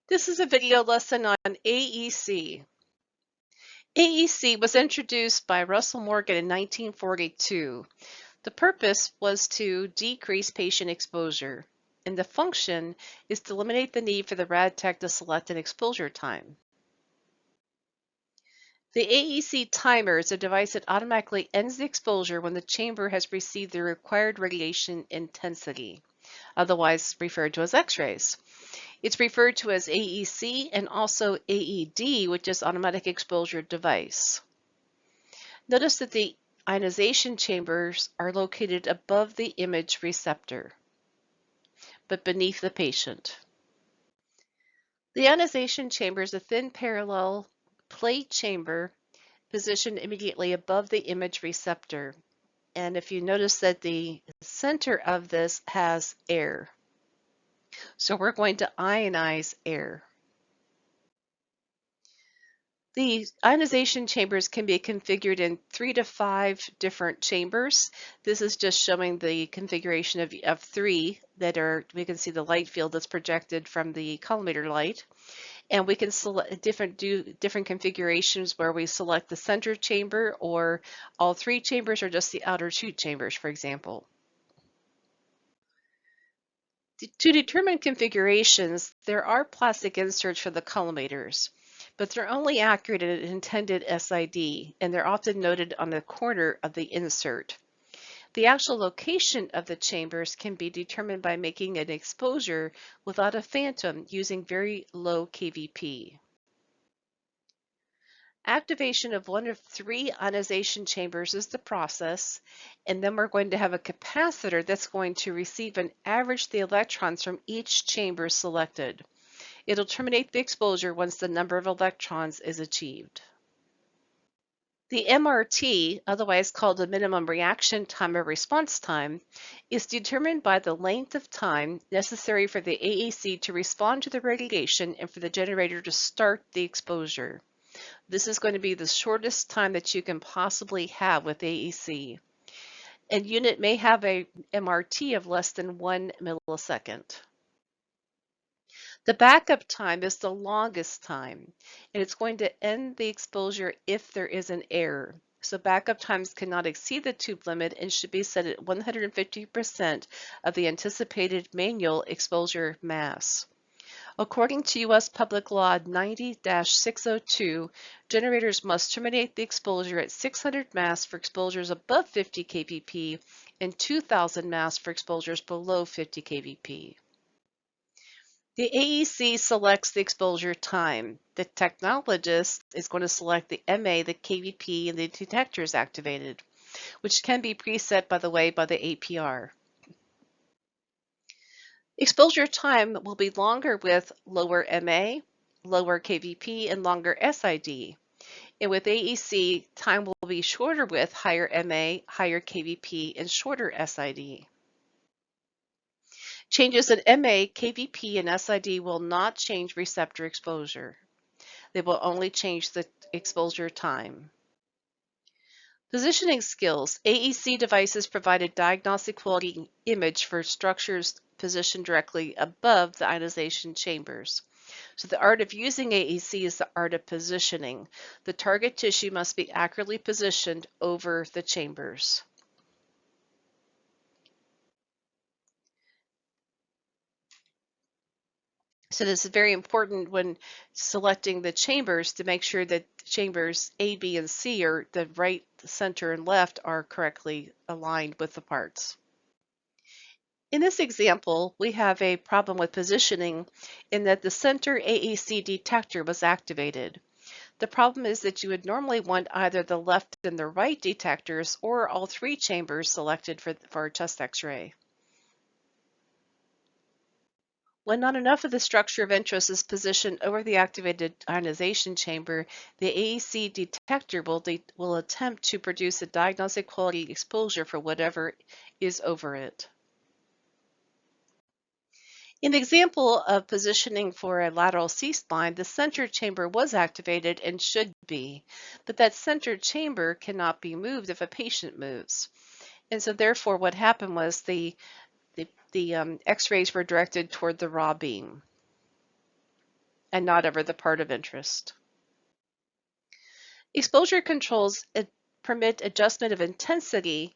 This is a video lesson on AEC. AEC was introduced by Russell Morgan in 1942. The purpose was to decrease patient exposure, and the function is to eliminate the need for the rad tech to select an exposure time. The AEC timer is a device that automatically ends the exposure when the chamber has received the required radiation intensity, otherwise referred to as X-rays. It's referred to as AEC and also AED, which is automatic exposure device. Notice that the ionization chambers are located above the image receptor, but beneath the patient. The ionization chamber is a thin parallel plate chamber positioned immediately above the image receptor. And if you notice that the center of this has air. So we're going to ionize air. The ionization chambers can be configured in 3 to 5 different chambers. This is just showing the configuration of 3 that we can see the light field that's projected from the collimator light. And we can select different configurations where we select the center chamber or all 3 chambers or just the outer 2 chambers, for example. To determine configurations, there are plastic inserts for the collimators, but they're only accurate at an intended SID, and they're often noted on the corner of the insert. The actual location of the chambers can be determined by making an exposure without a phantom using very low kVp. Activation of one of 3 ionization chambers is the process, and then we're going to have a capacitor that's going to receive and average the electrons from each chamber selected. It'll terminate the exposure once the number of electrons is achieved. The MRT, otherwise called the minimum reaction time or response time, is determined by the length of time necessary for the AEC to respond to the radiation and for the generator to start the exposure. This is going to be the shortest time that you can possibly have with AEC. A unit may have a MRT of less than 1 millisecond. The backup time is the longest time, and it's going to end the exposure if there is an error. So backup times cannot exceed the tube limit and should be set at 150% of the anticipated manual exposure mass. According to U.S. Public Law 90-602, generators must terminate the exposure at 600 mass for exposures above 50 kVp and 2000 mass for exposures below 50 kVp. The AEC selects the exposure time. The technologist is going to select the MA, the kVp, and the detector is activated, which can be preset, by the way, by the APR. Exposure time will be longer with lower MA, lower kVp, and longer SID. And with AEC, time will be shorter with higher MA, higher kVp, and shorter SID. Changes in MA, kVp, and SID will not change receptor exposure. They will only change the exposure time. Positioning skills. AEC devices provide a diagnostic quality image for structures positioned directly above the ionization chambers. So the art of using AEC is the art of positioning. The target tissue must be accurately positioned over the chambers. So this is very important when selecting the chambers to make sure that chambers A, B, and C, or the right, center, and left, are correctly aligned with the parts. In this example, we have a problem with positioning in that the center AEC detector was activated. The problem is that you would normally want either the left and the right detectors or all 3 chambers selected for a chest X-ray. When not enough of the structure of interest is positioned over the activated ionization chamber, the AEC detector will attempt to produce a diagnostic quality exposure for whatever is over it. In the example of positioning for a lateral C-spine, the center chamber was activated and should be, but that center chamber cannot be moved if a patient moves. And so therefore what happened was the X-rays were directed toward the raw beam. and not ever the part of interest. Exposure controls permit adjustment of intensity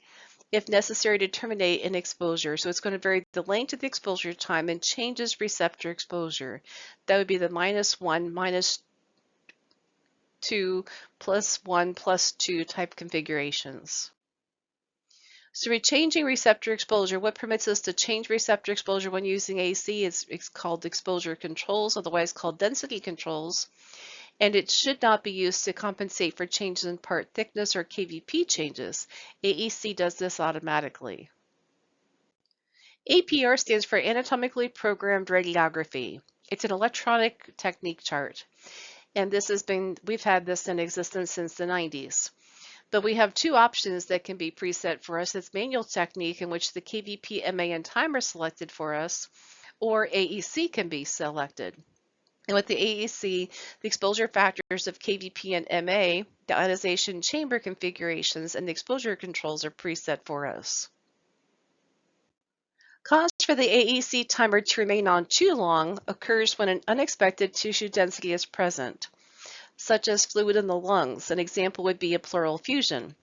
if necessary to terminate an exposure. So it's going to vary the length of the exposure time and changes receptor exposure. That would be the -1, -2, +1, +2 type configurations. So we're changing receptor exposure. What permits us to change receptor exposure when using AEC is it's called exposure controls, otherwise called density controls. And it should not be used to compensate for changes in part thickness or KVP changes. AEC does this automatically. APR stands for Anatomically Programmed Radiography. It's an electronic technique chart. And we've had this in existence since the 90s. But we have two options that can be preset for us. It's manual technique, in which the KVP, MA, and time are selected for us, or AEC can be selected. And with the AEC, the exposure factors of KVP and MA, the ionization chamber configurations, and the exposure controls are preset for us. Cause for the AEC timer to remain on too long occurs when an unexpected tissue density is present, such as fluid in the lungs. An example would be a pleural effusion.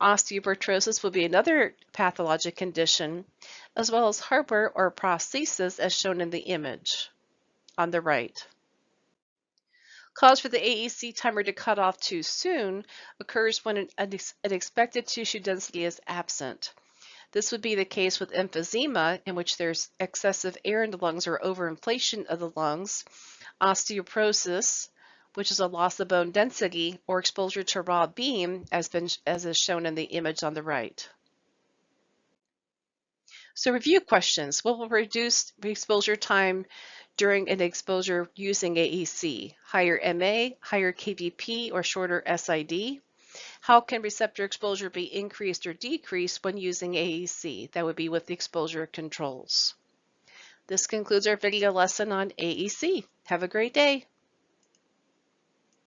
Osteopetrosis would be another pathologic condition, as well as hardware or prosthesis as shown in the image on the right. Cause for the AEC timer to cut off too soon occurs when an expected tissue density is absent. This would be the case with emphysema, in which there's excessive air in the lungs or overinflation of the lungs, osteoporosis, which is a loss of bone density, or exposure to raw beam, as is shown in the image on the right. So review questions. What will reduce exposure time during an exposure using AEC? Higher MA, higher KVP, or shorter SID? How can receptor exposure be increased or decreased when using AEC? That would be with the exposure controls. This concludes our video lesson on AEC. Have a great day.